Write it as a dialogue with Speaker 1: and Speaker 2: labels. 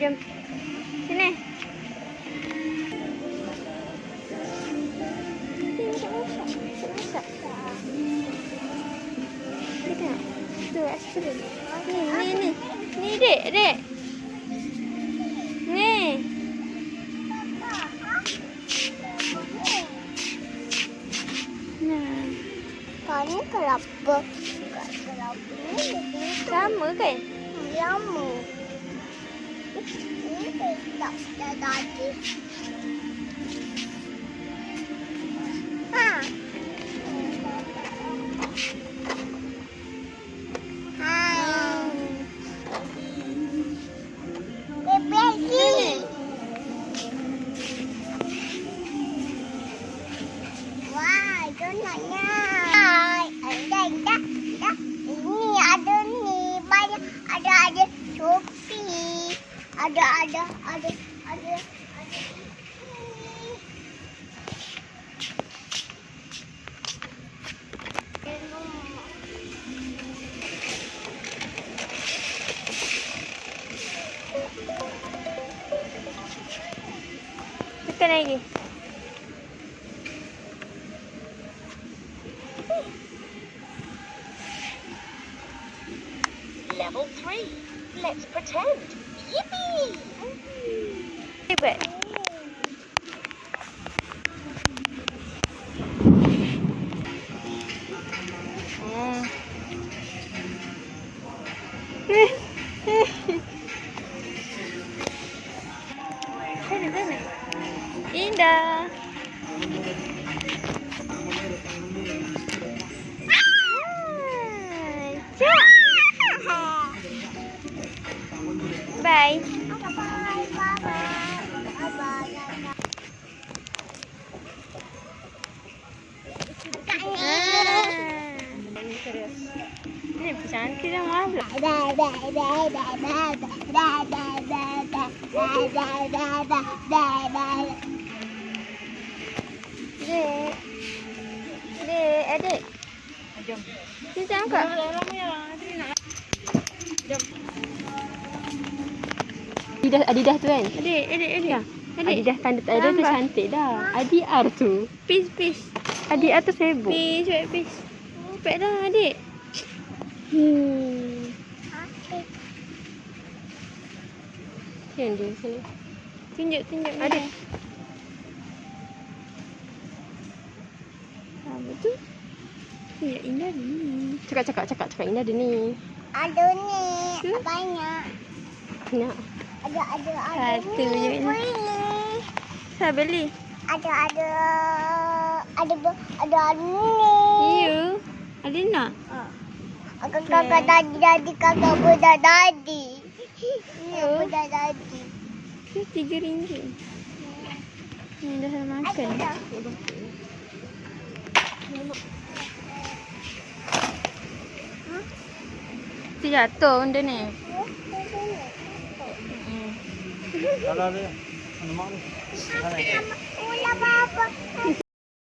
Speaker 1: Jom. Sini. Masak. Ni tengok. Tu aiskrim. Ni. Ni dek. Ni. Nah.
Speaker 2: Kau ni kenapa?
Speaker 1: Sama kan?
Speaker 2: Lama. Ini tak tadi. Ha. Wah, donatnya. Ini ada ni banyak ada Shopee. Ada.
Speaker 1: Tekan lagi.
Speaker 3: Level 3. Let's pretend. Yippee!
Speaker 1: Hebat. Sana. Indah. Bye. Ini cantik dah malah. Dek, adik.
Speaker 3: Jom.
Speaker 1: Ni tangkap.
Speaker 3: Jom.
Speaker 4: Adidas tu kan?
Speaker 1: Adik.
Speaker 4: Adidas tanda ada tu cantik dah. ADR tu.
Speaker 1: Peace.
Speaker 4: ADR tu sibuk.
Speaker 1: Peace. Pek dah, adik.
Speaker 4: Yang dia sini.
Speaker 1: Tunjuk.
Speaker 4: Adik.
Speaker 1: Betul. Ya, indah ni.
Speaker 4: Cakap Indah ada ni.
Speaker 2: Ada ni banyak.
Speaker 4: Nak.
Speaker 2: Ada.
Speaker 1: Satu je ni. Saya beli.
Speaker 2: Ada ni.
Speaker 1: Ya. Ada nak?
Speaker 2: Kakak kakak budak dadi.
Speaker 1: Ya.
Speaker 2: Budak dadi.
Speaker 1: Ni RM3. Ni dah makan. Tu jatuh benda ni.
Speaker 5: Kalau dia, nama ni.
Speaker 2: Ular